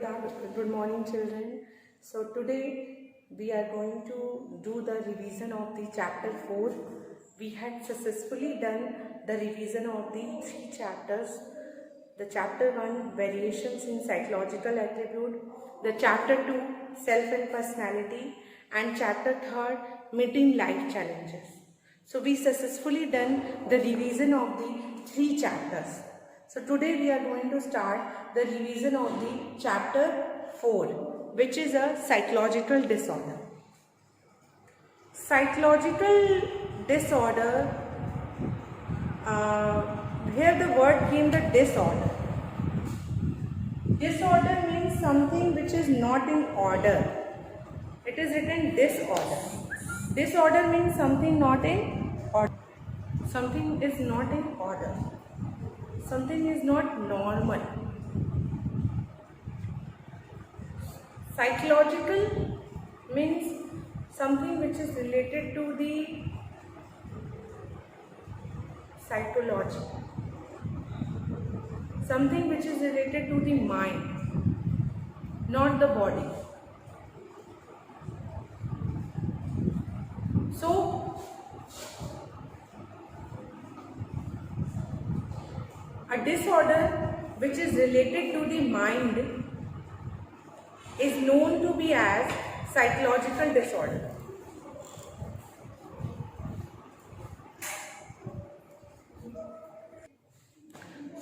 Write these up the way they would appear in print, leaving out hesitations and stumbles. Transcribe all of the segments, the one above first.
Good morning, children. So today we are going to do the revision of the chapter 4. We had successfully done the revision of the 3 chapters. The chapter 1, variations in psychological attribute, the chapter 2, self and personality, and chapter 3, meeting life challenges. So we successfully done the revision of the 3 chapters. So today we are going to start the revision of the chapter 4, which is a psychological disorder. Psychological disorder, here the word came the disorder. Disorder means something which is not in order. It is written disorder. Disorder means something not in order. Something is not in order. Something is not normal. Psychological means something which is related to the psychology. Something which is related to the mind, not the body. So, a disorder which is related to the mind is known to be as psychological disorder.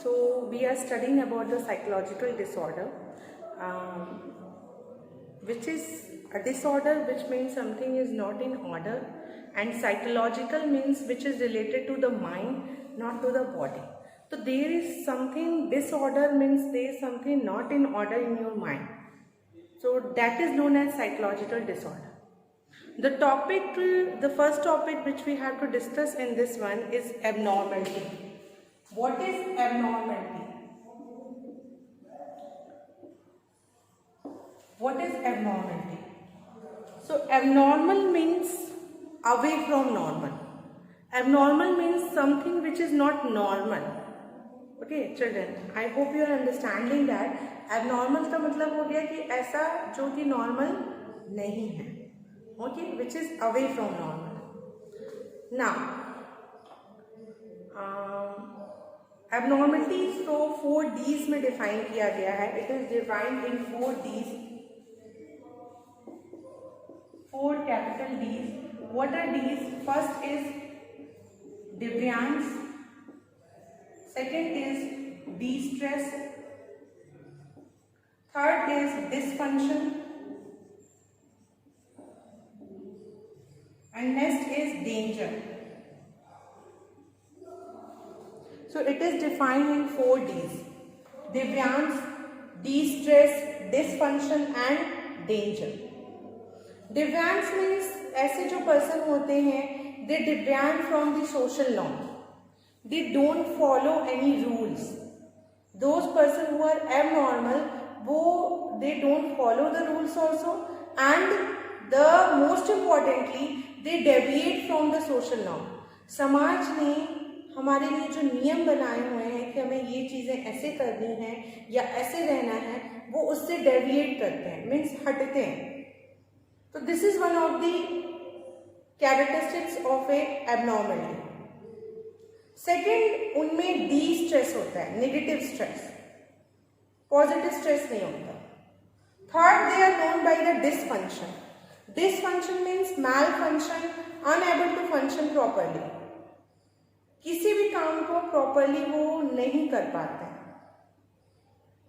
So we are studying about the psychological disorder, which is a disorder which means something is not in order, and psychological means which is related to the mind, not to the body. So there is something, disorder means there is something not in order in your mind. So that is known as psychological disorder. The first topic which we have to discuss in this one is abnormality. What is abnormality? What is abnormality? So abnormal means away from normal. Abnormal means something which is not normal. Okay, children, I hope you are understanding that. Abnormal का मतलब हो गया कि ऐसा जो कि normal नहीं है. Okay, which is away from normal. Now, abnormalities को 4 Ds में define किया गया है. It is defined in 4 Ds. 4 capital Ds. What are Ds? First is deviance. Second is de-stress. Third is dysfunction. And next is danger. So it is defined in 4 Ds. Deviance, de-stress, dysfunction and danger. Deviance means ऐसे जो person होते हैं, they deviate from the social norm. They don't follow any rules. Those persons who are abnormal, they don't follow the rules also, and the most importantly, they deviate from the social norm. समाज ने हमारे लिए जो नियम बनाए हुए हैं कि हमें ये चीज़ें ऐसे करनी हैं या ऐसे रहना है, वो उससे डेविएट करते हैं, मीन्स हटते हैं. तो this is one of the characteristics of a abnormality. Second, उनमें डी स्ट्रेस होता है, नेगेटिव स्ट्रेस, पॉजिटिव स्ट्रेस नहीं होता. Third, they are known by the dysfunction. Dysfunction means malfunction, unable to function properly. किसी भी काम को properly वो नहीं कर पाते.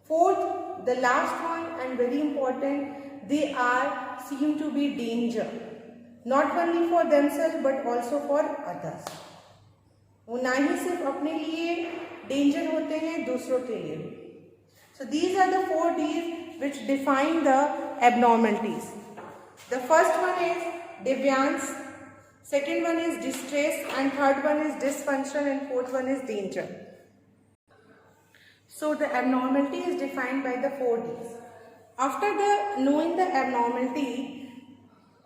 Fourth, the last one and very important, they are seem to be danger, not only for themselves but also for others. वो ना ही सिर्फ अपने लिए डेंजर होते हैं, दूसरों के लिए भी. So these are the 4 Ds which define the abnormalities. The first one is deviance, second one is distress, and third one is dysfunction, and fourth one is danger. So the abnormality is defined by the 4 Ds. After knowing the abnormality,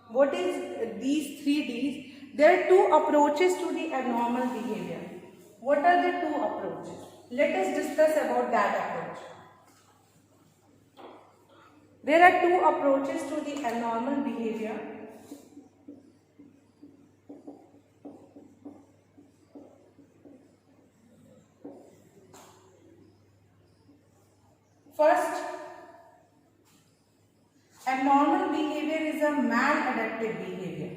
what is these 3 Ds? There are 2 approaches to the abnormal behavior. What are the 2 approaches? Let us discuss about that approach. There are two approaches to the abnormal behavior. First, abnormal behavior is a maladaptive behavior.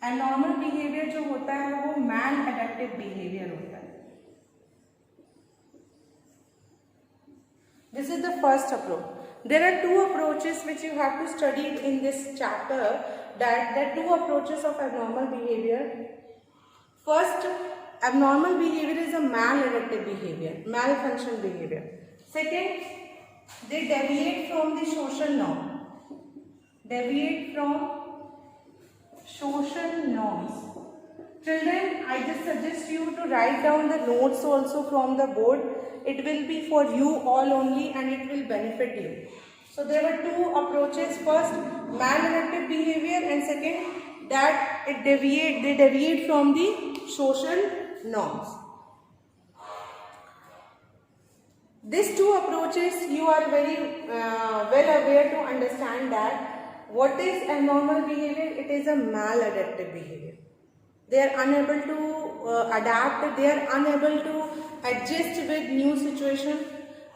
Abnormal behavior जो होता है वो maladaptive behavior होता है. This is the first approach. There are two approaches which you have to study in this chapter. That there are two approaches of abnormal behavior. First, abnormal behavior is a maladaptive behavior, malfunction behavior. Second, they deviate from the social norm. Deviate from social norms. Children, I just suggest you to write down the notes also from the board. It will be for you all only and it will benefit you. So there were two approaches. First, maladaptive behavior, and second, that they deviate from the social norms. These two approaches, you are very well aware to understand that what is abnormal behavior? It is a maladaptive behavior. They are unable to adapt, they are unable to adjust with new situation,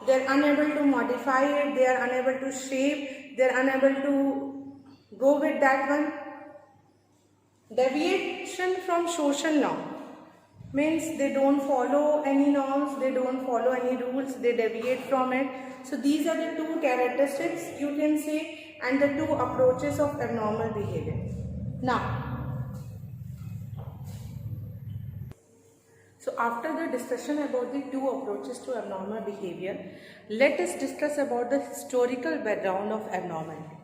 they are unable to modify it, they are unable to shape, they are unable to go with that one. Deviation from social norm means they don't follow any norms, they don't follow any rules, they deviate from it. So these are the two characteristics you can say and the two approaches of abnormal behavior. Now, so after the discussion about the two approaches to abnormal behavior, let us discuss about the historical background of abnormality.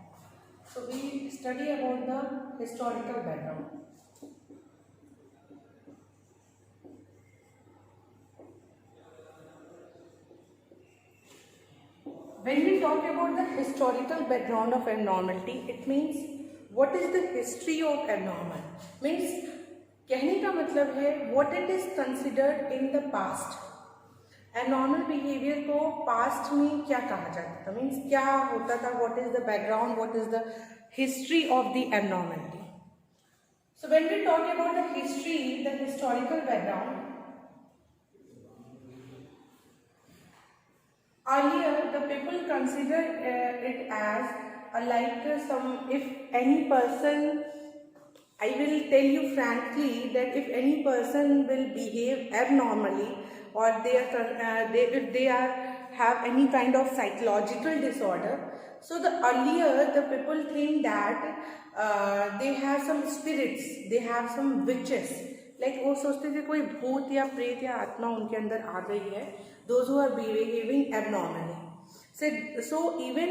So we study about the historical background. When we talk about the historical background of abnormality, it means what is the history of abnormal? Means कहने का मतलब है what it is considered in the past. Abnormal behavior को past में क्या कहा जाता था? Means क्या होता था? What is the background? What is the history of the abnormality? So when we talk about the history, the historical background, earlier the people consider it as if any person, I will tell you frankly that if any person will behave abnormally or if they have any kind of psychological disorder, so the earlier the people think that they have some spirits, they have some witches, like वो सोचते थे कोई भूत या प्रेत या आत्मा उनके अंदर आ गई है. Those who are behaving abnormally. So even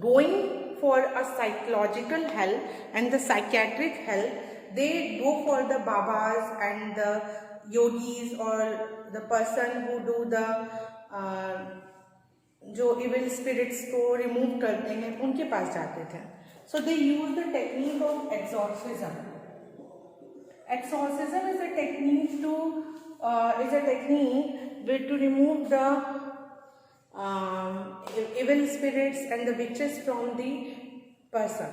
going for a psychological help and the psychiatric help, they go for the babas and the yogis or the person who do the जो evil spirits को remove करते हैं उनके पास जाते थे. So they use the technique of exorcism. Exorcism is a technique to remove the evil spirits and the witches from the person.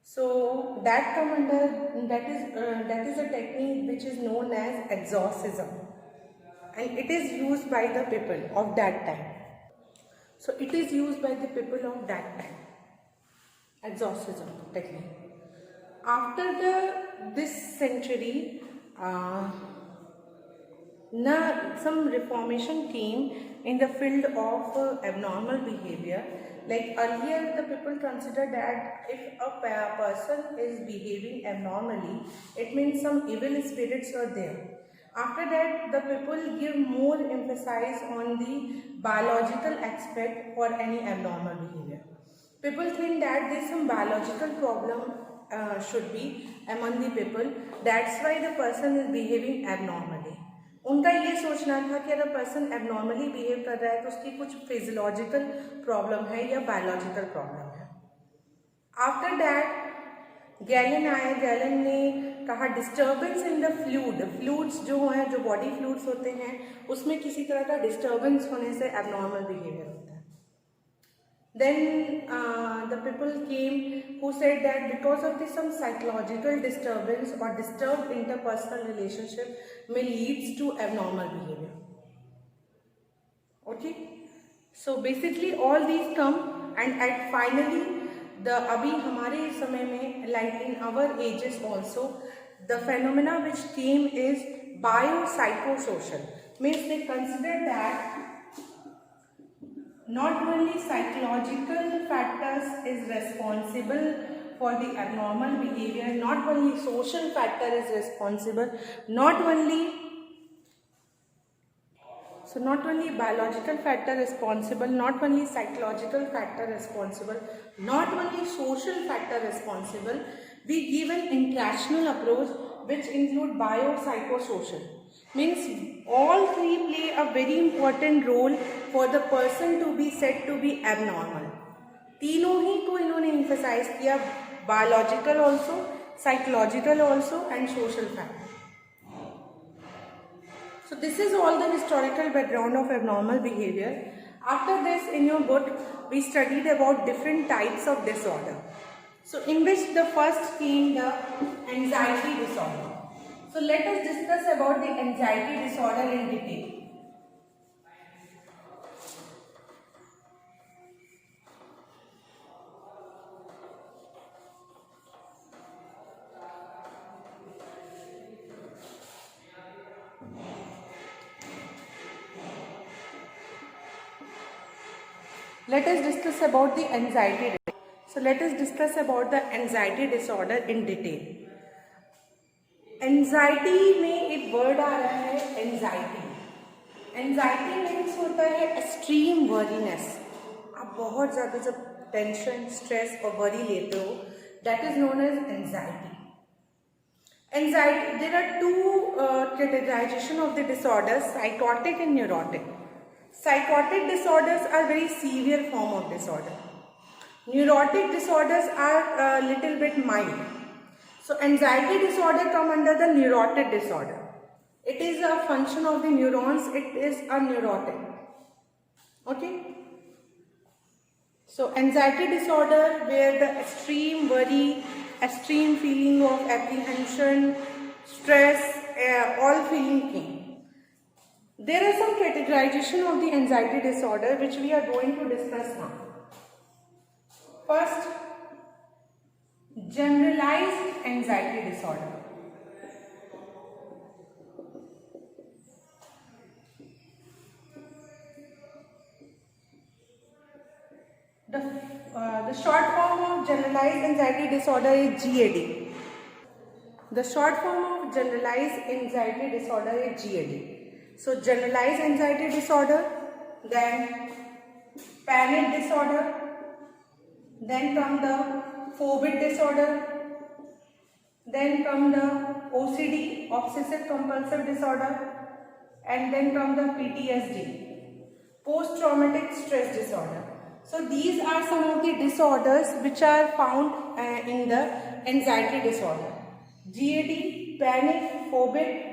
So that is a technique which is known as exorcism, and it is used by the people of that time. So it is used by the people of that time, exorcism technique. After this century, some reformation came in the field of abnormal behavior. Like earlier the people considered that if a person is behaving abnormally, it means some evil spirits are there. After that, the people give more emphasis on the biological aspect for any abnormal behavior. People think that there is some biological problem should be among the people. That's why the person is behaving abnormally. उनका ये सोचना था कि अगर person abnormally behave कर रहा है तो उसकी कुछ फिजियोलॉजिकल प्रॉब्लम है या बायोलॉजिकल प्रॉब्लम है. आफ्टर दैट गैलन आए. गैलन ने कहा डिस्टर्बेंस इन द फ्लूइड्स जो हैं, जो बॉडी फ्लूइड्स होते हैं, उसमें किसी तरह का डिस्टर्बेंस होने से एबनॉर्मल बिहेवियर होता है. Then the people came who said that because of this some psychological disturbance or disturbed interpersonal relationship may leads to abnormal behavior. Okay, so basically all these come and at finally the अभी हमारे समय में like in our ages also the phenomena which came is biopsychosocial, means they consider that not only psychological factors is responsible for the abnormal behavior, not only social factor is responsible, not only biological factor responsible, not only psychological factor responsible, not only social factor responsible, we give an interactional approach which include biopsychosocial. Means all three play a very important role for the person to be said to be abnormal. तीनों ही को इन्होंने emphasize किया, biological also, psychological also and social factor. So this is all the historical background of abnormal behavior. After this, in your book, we studied about different types of disorder. So in which the first came the anxiety disorder. So let us discuss about the anxiety disorder in detail. Let us discuss about the anxiety. So let us discuss about the anxiety disorder in detail. Anxiety में एक word आ रहा है anxiety. Anxiety means होता है extreme worriness. आप बहुत ज़्यादा जब tension, stress और worry लेते हो, that is known as anxiety. Anxiety, there are two categorization of the disorders, psychotic and neurotic. Psychotic disorders are very severe form of disorder. Neurotic disorders are a little bit mild. So anxiety disorder come under the neurotic disorder. It is a function of the neurons. It is a neurotic. Okay. So anxiety disorder where the extreme worry, extreme feeling of apprehension, stress, all feeling came. There are some categorization of the anxiety disorder which we are going to discuss now. First, generalized anxiety disorder. The short form of generalized anxiety disorder is GAD. The short form of generalized anxiety disorder is GAD. So generalized anxiety disorder, then panic disorder, then come the phobic disorder, then come the OCD, obsessive compulsive disorder, and then come the PTSD, post-traumatic stress disorder. So these are some of the disorders which are found in the anxiety disorder. GAD, panic, phobic,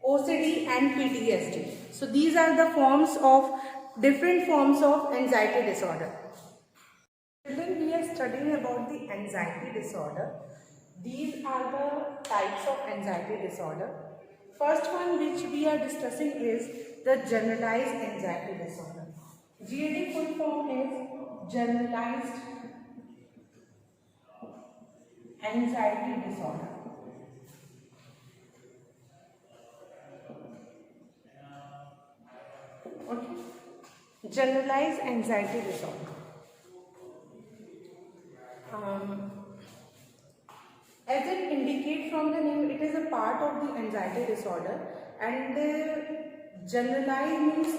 OCD and PTSD. So these are the forms of different forms of anxiety disorder. Children, we are studying about the anxiety disorder. These are the types of anxiety disorder. First one which we are discussing is the generalized anxiety disorder. GAD full form is generalized anxiety disorder. Okay. Generalized anxiety disorder. As it indicates from the name, it is a part of the anxiety disorder, and generalized means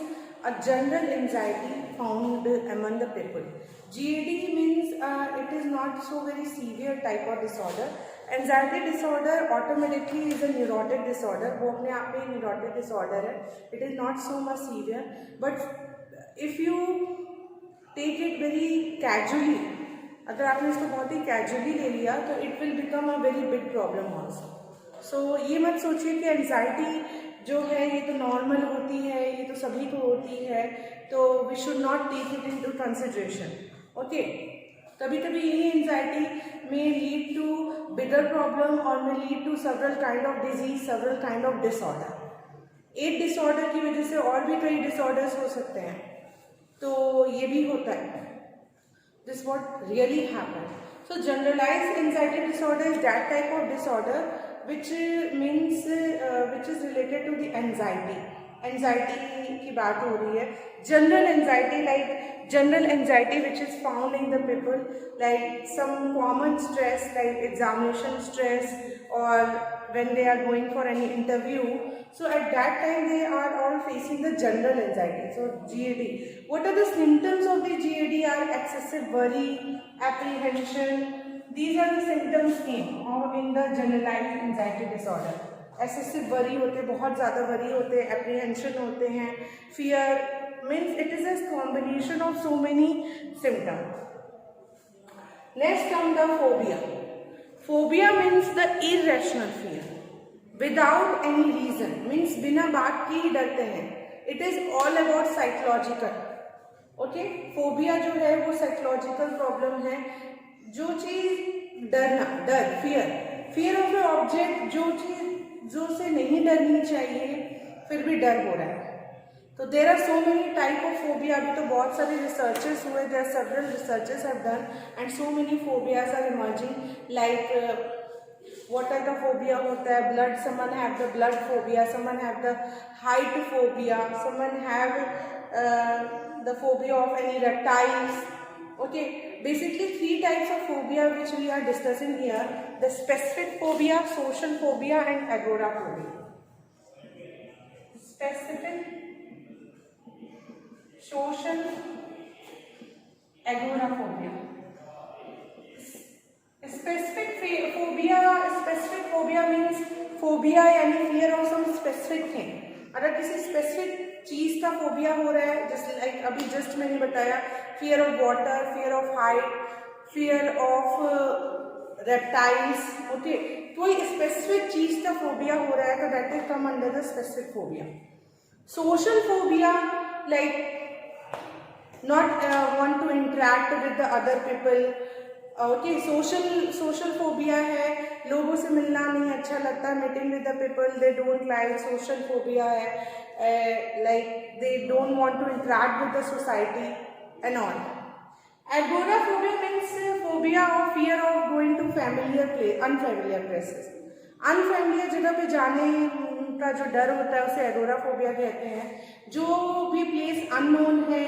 a general anxiety found among the people. GAD means it is not so very severe type of disorder. Anxiety disorder automatically is a neurotic disorder. वो अपने आप में neurotic disorder है. It is not so much severe, but if you take it very casually, अगर आपने इसको बहुत ही casually ले लिया तो it will become a very big problem also. So ये मत सोचिए कि एंजाइटी जो है ये तो नॉर्मल होती है, ये तो सभी को होती है, तो we should not take it into consideration. Okay, कभी कभी यही anxiety may lead to bigger problem or may lead to several kind of disease, several kind of disorder. एक डिसऑर्डर की वजह से और भी कई डिसऑर्डर्स हो सकते हैं, तो ये भी होता है. This what really happened. So generalized anxiety disorder is that type of disorder which means which is related to the anxiety. Anxiety की बात हो रही है. General anxiety like general anxiety which is found in the people like some common stress like examination stress और when they are going for any interview, so at that time they are all facing the general anxiety. So GAD, what are the symptoms of the GAD? Are excessive worry, apprehension. These are the symptoms in the generalized anxiety disorder. Excessive worry होते, बहुत ज़्यादा worry होते, apprehension होते हैं, fear means it is a combination of so many symptom. Next come the phobia. Phobia means the irrational fear without any reason, means बिना बात के ही डरते हैं. It is all about psychological. Okay, phobia जो है वो साइकोलॉजिकल प्रॉब्लम है. जो चीज डरना, डर, फियर ऑफ ए ऑब्जेक्ट, जो चीज जो से नहीं डरनी चाहिए फिर भी डर हो रहा है. तो there are so many type of phobia. अभी तो बहुत सारे रिसर्चेस हुए, there are several researches have done and so many phobias are emerging. Like water का फोबिया होता है, blood, someone have the blood phobia, someone have the height phobia, someone have the phobia of any reptiles. Okay, basically 3 types of phobia which we are discussing here: the specific phobia, social phobia and agoraphobia. Specific, social, agoraphobia. Specific phobia means phobia यानी fear of some specific thing. अगर किसी specific चीज का phobia हो रहा है, जैसे like अभी जस्ट मैंने बताया, fear of water, fear of height, fear of reptiles. Okay, कोई स्पेसिफिक चीज का फोबिया हो रहा है तो that will come under the specific phobia. Social phobia like not want to interact with the other people. Okay, social phobia है, लोगों से मिलना नहीं अच्छा लगता, meeting with the people they don't like. Social phobia है like they don't want to interact with the society and all. Agoraphobia means phobia और fear of going to unfamiliar places. Unfamiliar जगह पे जाने का जो डर होता है उसे एगोराफोबिया कहते हैं. जो भी प्लेस अननोन है,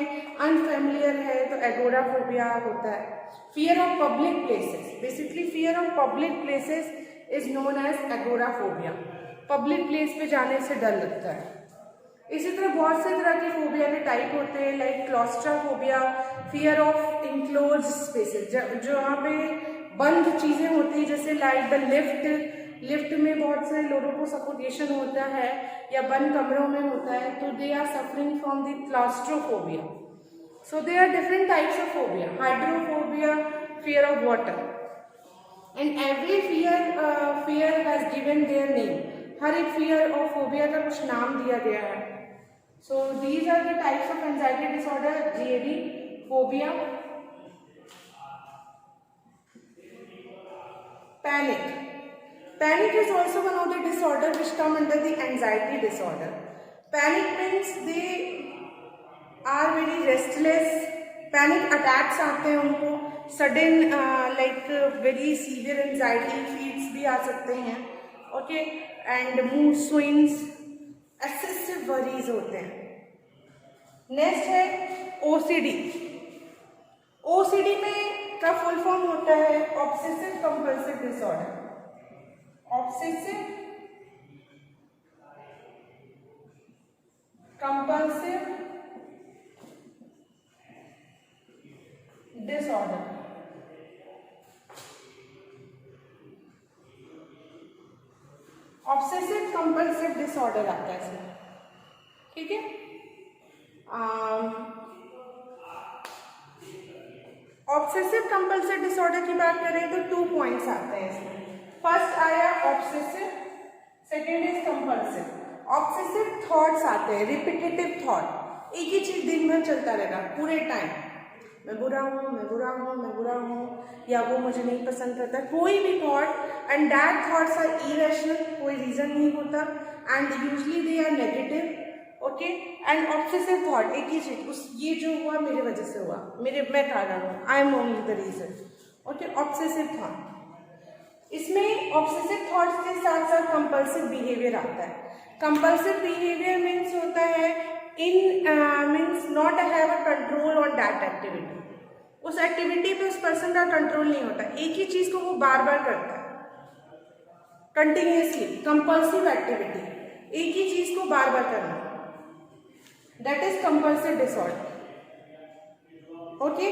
अनफेमिलियर है, तो एगोराफोबिया होता है. Fear of public places, basically fear of public places is known as agoraphobia. Public place पे जाने से डर लगता है. इसी तरह बहुत से तरह के फोबिया के टाइप होते हैं, like claustrophobia, fear of enclose spaces, जहाँ पे बंद चीजें होती है, जैसे लाइक द लिफ्ट में बहुत से लोगों को सफोकेशन होता है या बंद कमरों में होता है, तो they are suffering from the claustrophobia. So there are different types of phobia. Hydrophobia, fear of water, and every fear has given their name. हर एक fear और phobia का कुछ नाम दिया गया है. So these are the types of anxiety disorder: GAD, phobia, panic. Panic is also one of the disorder which come under the anxiety disorder. Panic means they are very restless. Panic attacks आते हैं उनको, sudden like very severe anxiety feats भी आ सकते हैं. Okay, and mood swings, excessive worries होते हैं. Next है OCD. OCD में का फुल फॉर्म होता है obsessive compulsive disorder. Obsessive compulsive disorder. Obsessive compulsive disorder आता है इसमें. ठीक है, ऑब्सेसिव कंपल्सिव डिसऑर्डर की बात करें तो 2 पॉइंट्स आते हैं इसमें. फर्स्ट आया obsessive, second is compulsive. Obsessive thoughts आते हैं, रिपीटेटिव थॉट, एक ही चीज दिन भर चलता रहेगा पूरे टाइम. मैं बुरा हूँ, मैं बुरा हूँ, मैं बुरा हूँ, या वो मुझे नहीं पसंद करता, कोई भी thought, and that thoughts are irrational, कोई रीजन नहीं होता, and usually they are negative. Okay, and obsessive thought, एक ही चीज, उस ये जो हुआ मेरे वजह से हुआ, मैं कारण हूँ, I am only the reason. Okay, obsessive thought. इसमें ऑब्सेसिव थॉट्स के साथ साथ कंपल्सिव बिहेवियर आता है. कंपल्सिव बिहेवियर मीन्स होता है means not have a control on that activity. उस एक्टिविटी पे उस पर्सन का कंट्रोल नहीं होता, एक ही चीज को वो बार बार करता है कंटिन्यूसली. कंपल्सिव एक्टिविटी, एक ही चीज को बार बार करना, that is compulsive disorder. Okay,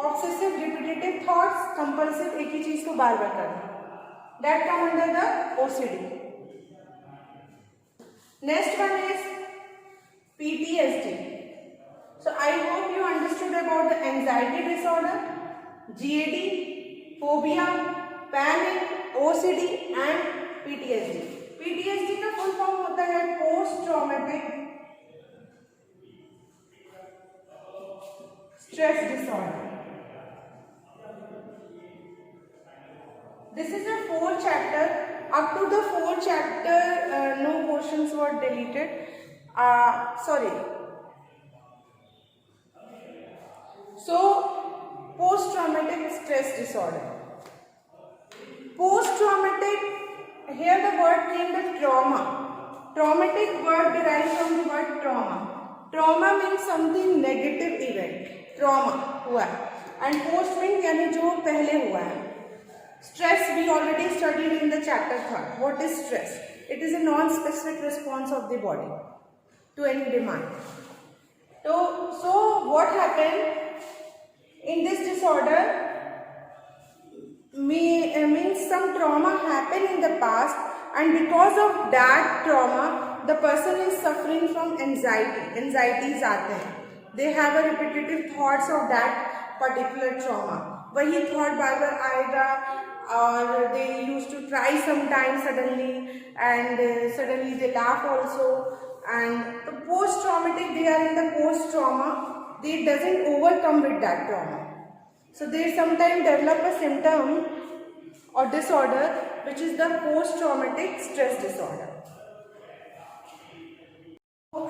obsessive repetitive thoughts, compulsive एक ही चीज को बार बार करना, that come under the OCD. Next one is PTSD. So I hope you understood about the anxiety disorder, GAD, phobia, panic, OCD and PTSD. PTSD का full form होता है post traumatic stress disorder. This is a 4th chapter. Up to the 4th chapter, no portions were deleted. Sorry. So, post-traumatic stress disorder. Post-traumatic, here the word came the trauma. Traumatic word derived from the word trauma. Trauma means something negative event. Trauma हुआ है. And post means यानी जो पहले हुआ है. Stress we already studied in the chapter 3rd. What is stress? It is a non-specific response of the body to any demand. So what happened in this disorder means some trauma happened in the past, and because of that trauma the person is suffering from anxieties आते हैं. They have a repetitive thoughts of that particular trauma. वही thought बार बार आएगा, और they used to cry sometimes suddenly, and suddenly they laugh also. And the post traumatic, they are in the post trauma, they doesn't overcome with that trauma, so they sometimes develop a symptom or disorder which is the post traumatic stress disorder.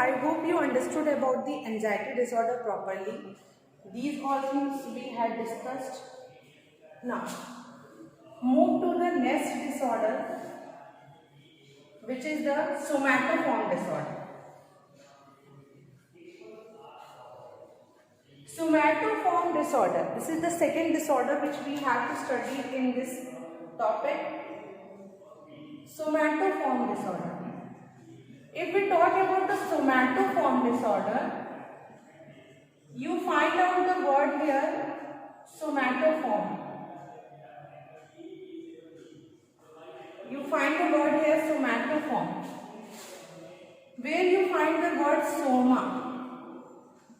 I hope you understood about the anxiety disorder properly. These all things we had discussed. Now move to the next disorder, which is the somatoform disorder. Somatoform disorder, this is the second disorder which we have to study in this topic. Somatoform disorder. If we talk about the somatoform disorder, you find out the word here, somatoform. You find the word here, somatoform. Where you find the word soma.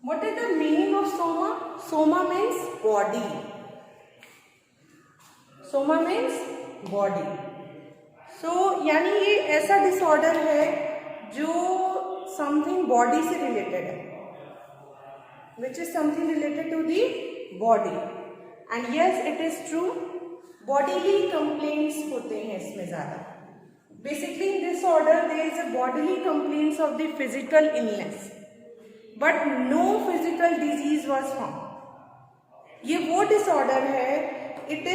What is the meaning of soma? Soma means body. Soma means body. So यानी ये ऐसा disorder है जो something body से related है, which is something related to the body. And yes, it is true, bodily complaints होते हैं इसमें ज़्यादा. Basically in this disorder there is a bodily complaints of the physical illness, but no physical disease was found. ये वो disorder है, it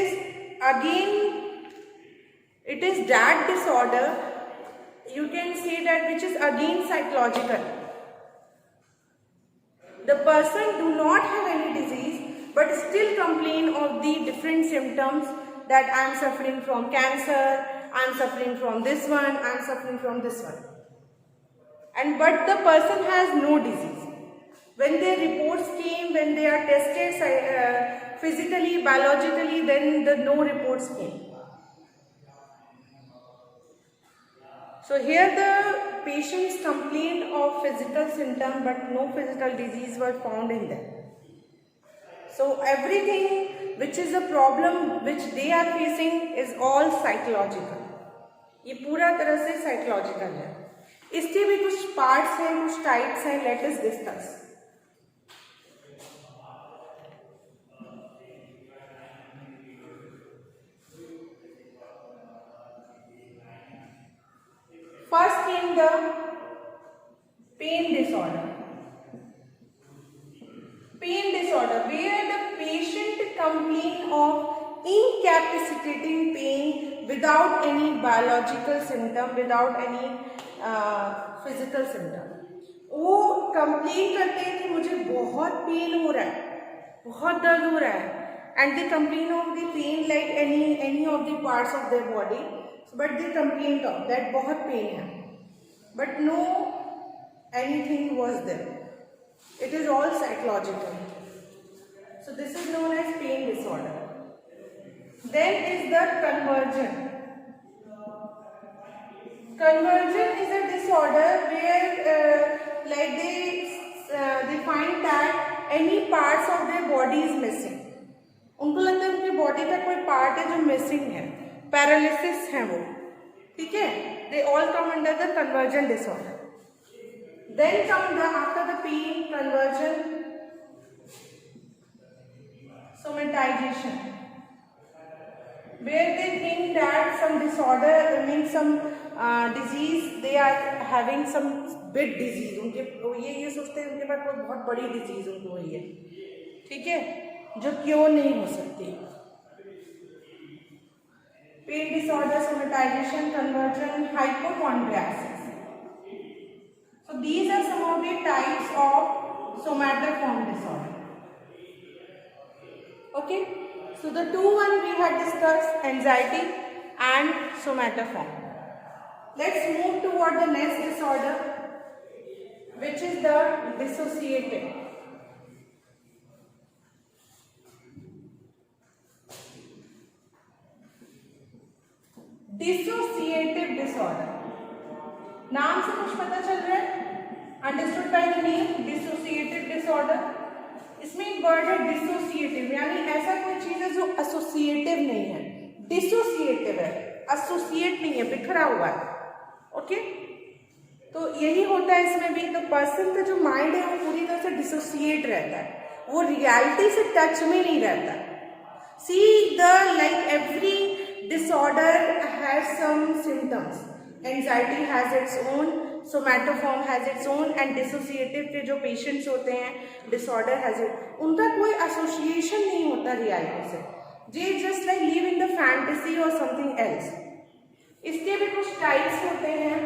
is that disorder, you can say that, which is again psychological. The person do not have any disease but still complain of the different symptoms, that I am suffering from cancer, I am suffering from this one, I am suffering from this one. And but the person has no disease. When their reports came, when they are tested physically, biologically, then the no reports came. So here the patients complained of physical symptom, but no physical disease were found in them. So everything which is a problem which they are facing is all psychological. ये पूरा तरह से psychological है. इसके भी कुछ parts हैं, कुछ types हैं. Let us discuss. coming the pain disorder. Pain disorder, where the patient complain of incapacitating pain without any biological symptom, without any physical symptom. वो कंप्लेन करते हैं कि मुझे बहुत पेन हो रहा है, बहुत दर्द हो रहा है, and they complain of the pain like any of the parts of their body, but they complain of that बहुत पेन है, but no anything was there. It is all psychological. So this is known as pain disorder. Then is the conversion. Conversion is a disorder where like they find that any parts of their body is missing. उनको लगता है उनकी body का कोई part है जो missing है, paralysis है वो, ठीक है. They all come under the conversion disorder. Then come after the pain, conversion, somatization, where they think that some disorder, means some disease, they are having some big disease. उनके ये सोचते हैं उनके पास कोई बहुत बड़ी डिजीज उनको हुई है, ठीक है, जो क्योर नहीं हो सकती. Pain disorder, somatization, conversion, hypochondriasis. So these are some of the types of somatoform disorder. Okay, so the two one we had discussed, anxiety and somatoform. Let's move toward the next disorder, which is the dissociative. Dissociative disorder. नाम से कुछ पता चल रहा है? Understood by the name dissociative disorder. इसमें एक word है डिसोसिएटिव, यानी ऐसा कोई चीज है जो एसोसिएटिव नहीं है, डिसोसिएटिव है, एसोसिएट नहीं है, बिखरा हुआ है. ओके, तो यही होता है इसमें भी. तो पर्सन का जो माइंड है वो पूरी तरह से डिसोसिएट रहता है, वो रियलिटी से टच में नहीं रहता. See the like every disorder has some symptoms. Anxiety has its own, somatoform has its own, and dissociative के जो patients होते हैं, disorder has it. उनका कोई association नहीं होता reality से. They just like live in the fantasy or something else. इसके भी कुछ types होते हैं.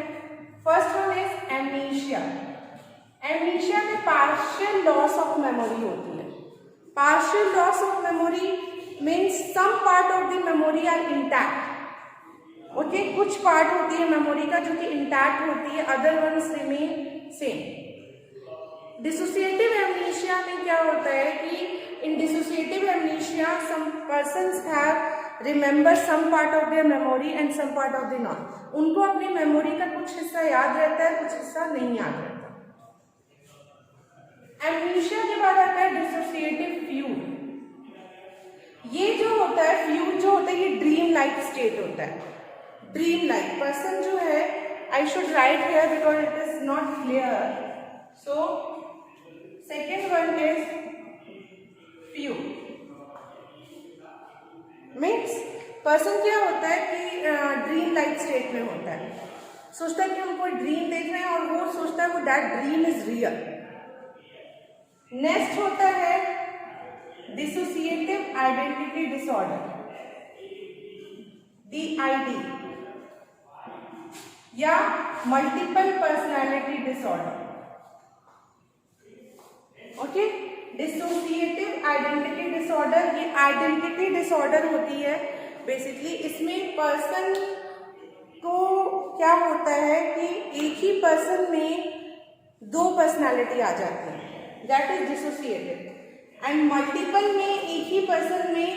First one is amnesia. Amnesia में partial loss of memory होती है. Partial loss of memory means some part of the memory are intact. Okay, कुछ part होती है मेमोरी का जो कि इंटैक्ट होती है, other ones remain same. Dissociative amnesia में क्या होता है कि in dissociative amnesia some persons have remember some part of their memory and some part of the not. उनको अपनी मेमोरी का कुछ हिस्सा याद रहता है, कुछ हिस्सा नहीं याद रहता. एमनीशिया के बाद आता है डिसोसिएटिव फ्यूज. ये जो होता है फ्यूज जो होता है ये ड्रीम लाइक स्टेट होता है. ड्रीम लाइक पर्सन जो है, I should write here because it is not clear. So second one is fuse. Means person क्या होता है कि ड्रीम लाइक स्टेट में होता है, सोचता है कि हम कोई ड्रीम देख रहे हैं और वो सोचता है वो that dream is real. Next होता है डिसोसिएटिव आइडेंटिटी डिसऑर्डर, DID, या multiple personality disorder. Okay, dissociative identity disorder, ये आइडेंटिटी डिसऑर्डर होती है बेसिकली. इसमें पर्सन को क्या होता है कि एक ही पर्सन में दो पर्सनालिटी आ जाती है, that is dissociative. And multiple में एक ही पर्सन में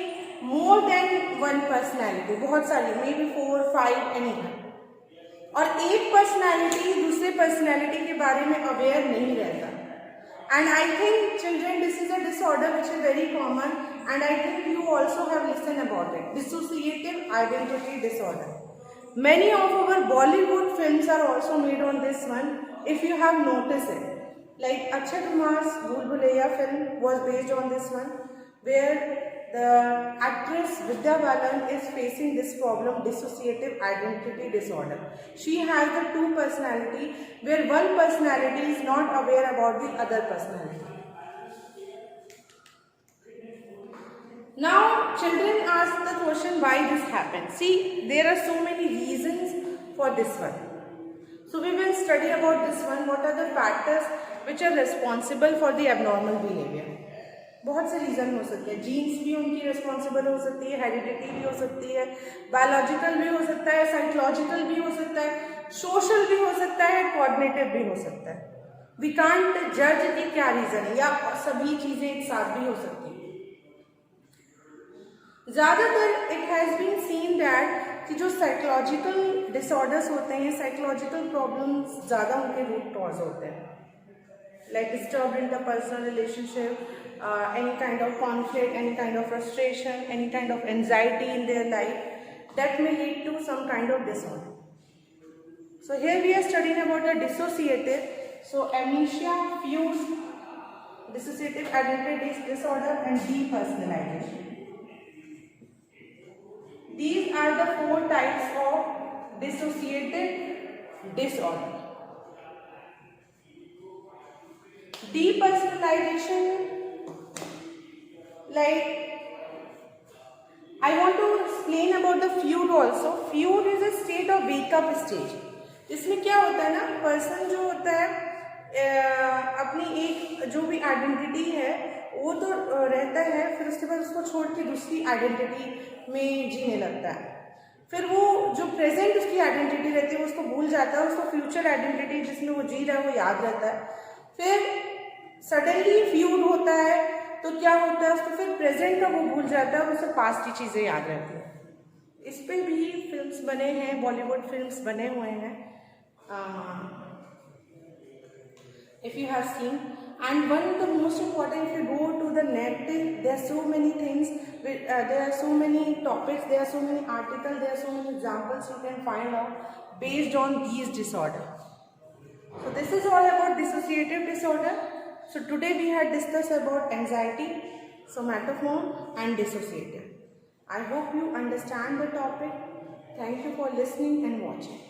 मोर देन वन पर्सनैलिटी, बहुत सारी, मे बी 4, 5 एनीवन. और एक पर्सनैलिटी दूसरे पर्सनैलिटी के बारे में अवेयर नहीं रहता. And I think children this is a disorder which is very common and I think you also have listen about it, dissociative identity disorder. Many of our Bollywood films are also made on this one, if you have noticed it. Like Akshay Kumar's Bhool Bhulaiya film was based on this one, where the actress Vidya Balan is facing this problem, dissociative identity disorder. She has the two personality where one personality is not aware about the other personality. Now children ask the question why this happens. See, there are so many reasons for this one. So we will study about this one. What are the factors which are responsible for the abnormal behavior? बहुत से reason हो सकते हैं. Jeans भी उनकी responsible हो सकती है, हेरिडिटी भी हो सकती है, बायोलॉजिकल भी हो सकता है, साइकोलॉजिकल भी हो सकता है, सोशल भी हो सकता है, कॉग्निटिव भी हो सकता है. वी कांट जज कि क्या रीज़न है, या सभी चीज़ें एक साथ भी हो सकती हैं. ज़्यादातर it has been seen that कि जो साइकोलॉजिकल डिसऑर्डर्स होते हैं, साइकोलॉजिकल प्रॉब्लम्स ज़्यादा उनके रूट कॉज होते हैं. Like disturbed interpersonal relationship, any kind of conflict, any kind of frustration, any kind of anxiety in their life, that may lead to some kind of disorder. So here we are studying about the dissociative. So amnesia, fuse, dissociative identity disorder, and depersonalization. These are the 4 types of dissociative disorder. Depersonalization, like I want to explain about the fugue also. Fugue is a state of wake up stage. इसमें क्या होता है ना, person जो होता है अपनी एक जो भी आइडेंटिटी है वो तो रहता है, फिर उसके बाद उसको छोड़ के दूसरी आइडेंटिटी में जीने लगता है. फिर वो जो प्रेजेंट उसकी आइडेंटिटी रहती है उसको भूल जाता है, उसको फ्यूचर आइडेंटिटी जिसमें वो जी रहा है वो याद रहता है. फिर सडनली फ्यूड होता है तो क्या होता है, उसको फिर प्रेजेंट का वो भूल जाता है और उसे पास्ट की चीज़ें याद रहती हैं. इस पे भी फिल्म्स बने हैं, बॉलीवुड फिल्म्स बने हुए हैं, if you have seen. And one the most important, if you go to the net, there are so many things, there are so many topics, there are so many article, there are so many examples you can find out based on these disorder. So this is all about dissociative disorder. So today we had discussed about anxiety, somatoform and dissociative. I hope you understand the topic. Thank you for listening and watching.